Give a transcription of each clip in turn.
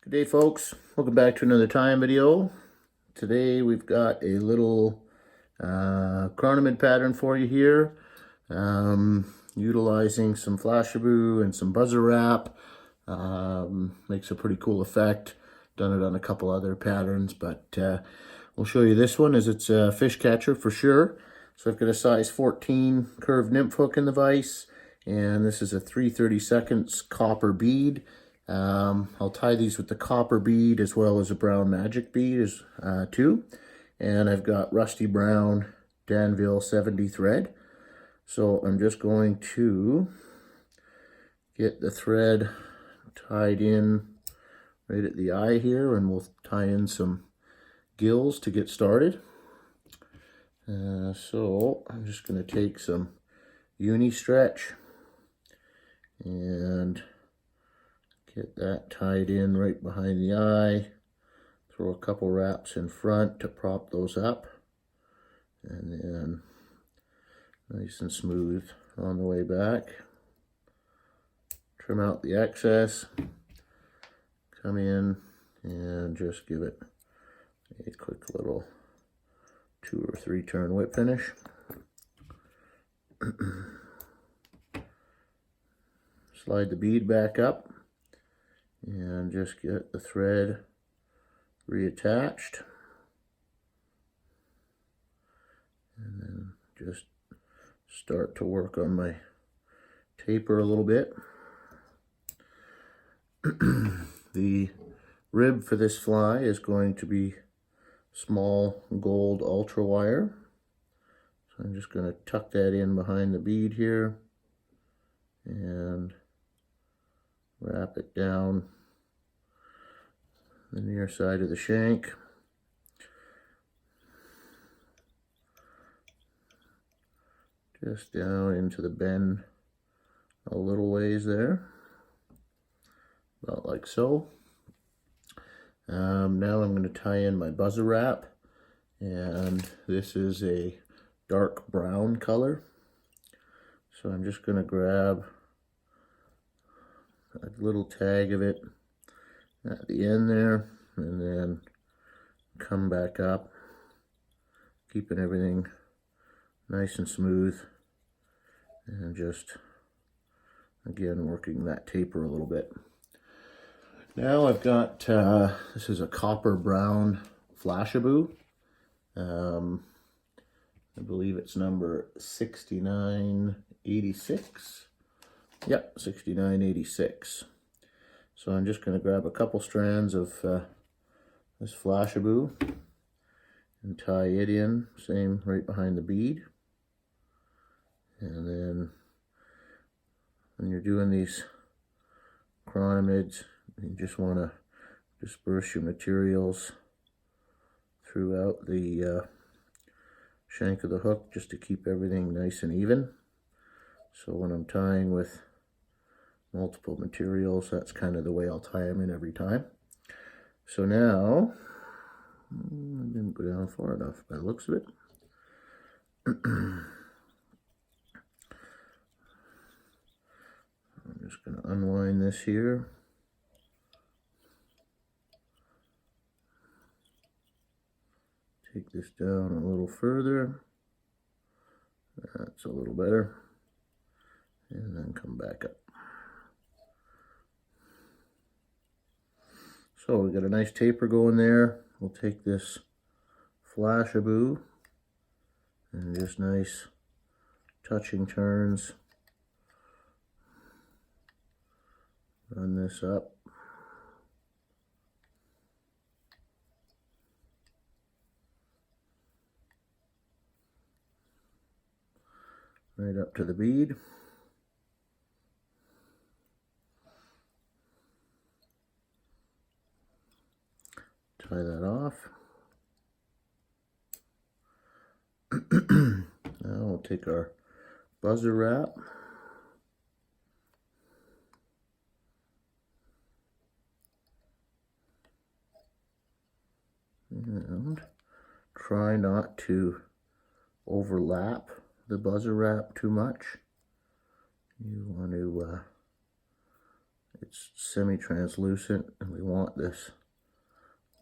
Good day, folks. Welcome back to another time video. Today we've got a little Chironomid pattern for you here, utilizing some flashabou and some buzzer wrap. Makes a pretty cool effect. Done it on a couple other patterns, but we'll show you this one as it's a fish catcher for sure. So I've got a size 14 curved nymph hook in the vise, and this is a 3/32 copper bead. I'll tie these with the copper bead as well as a brown magic bead too. And I've got rusty brown Danville 70 thread. So I'm just going to get the thread tied in right at the eye here, and we'll tie in some gills to get started. So I'm just going to take some uni stretch and get that tied in right behind the eye. Throw a couple wraps in front to prop those up, and then nice and smooth on the way back. Trim out the excess, come in and just give it a quick little 2 or 3 turn whip finish. Slide the bead back up and just get the thread reattached, and then just start to work on my taper a little bit. The rib for this fly is going to be small gold ultra wire, so I'm just going to tuck that in behind the bead here and wrap it down the near side of the shank. Just down into the bend a little ways there, about like so. Now I'm going to tie in my buzzer wrap, and this is a dark brown color. So I'm just going to grab a little tag of it at the end there, and then come back up, keeping everything nice and smooth, and just again working that taper a little bit. Now I've got this is a copper brown flashabou. I believe it's number 6986. Yep, 6986. So I'm just going to grab a couple strands of this flashabou and tie it in, same right behind the bead. And then when you're doing these chironomids, you just want to disperse your materials throughout the shank of the hook just to keep everything nice and even. So when I'm tying with multiple materials, that's kind of the way I'll tie them in every time. So now, I didn't go down far enough by the looks of it. I'm just going to unwind this here. Take this down a little further. That's a little better. And then come back up. So we got a nice taper going there. We'll take this flashabou and just nice touching turns. Run this up. Right up to the bead. Tie that off. Now we'll take our buzzer wrap and try not to overlap the buzzer wrap too much. You want to it's semi-translucent, and we want this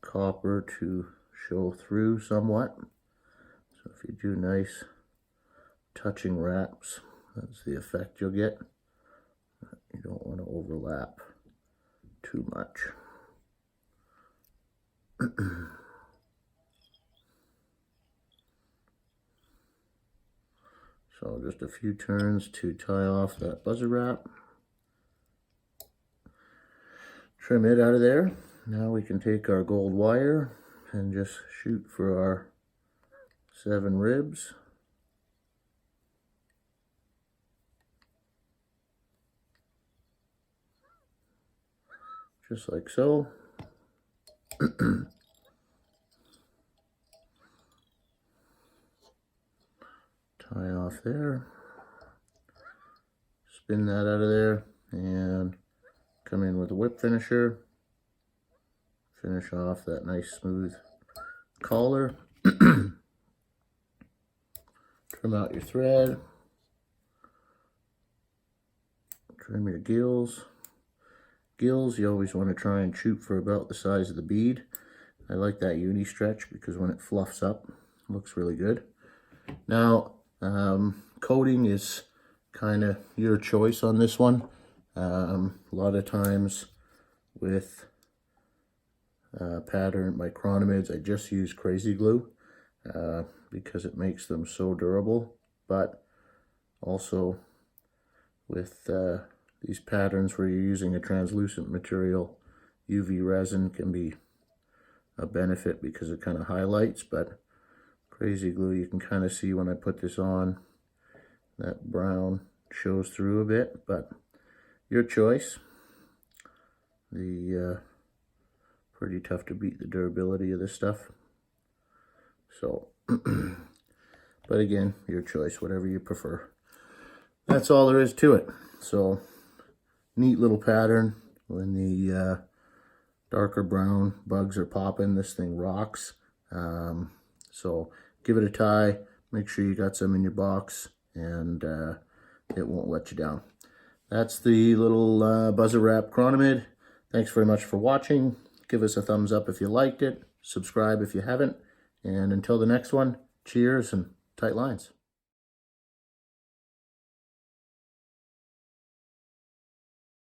copper to show through somewhat. So if you do nice touching wraps, that's the effect you'll get. You don't want to overlap too much. So just a few turns to tie off that buzzer wrap. Trim it out of there. Now we can take our gold wire and just shoot for our 7 ribs. Just like so. Tie off there. Spin that out of there and come in with a whip finisher. Finish off that nice smooth collar. Trim out your thread. Trim your gills. Gills, you always want to try and shoot for about the size of the bead. I like that uni stretch because when it fluffs up, it looks really good. Now, coating is kind of your choice on this one. A lot of times with pattern my Chironomids, I just use crazy glue because it makes them so durable. But also with these patterns where you're using a translucent material, UV resin can be a benefit because it kind of highlights. But crazy glue, you can kind of see when I put this on, that brown shows through a bit, but your choice. Pretty tough to beat the durability of this stuff. So, but again, your choice, whatever you prefer. That's all there is to it. So, neat little pattern. When the darker brown bugs are popping, this thing rocks. So, give it a tie. Make sure you got some in your box, and it won't let you down. That's the little buzzer wrap Chironomid. Thanks very much for watching. Give us a thumbs up if you liked it. Subscribe if you haven't. And until the next one, cheers and tight lines.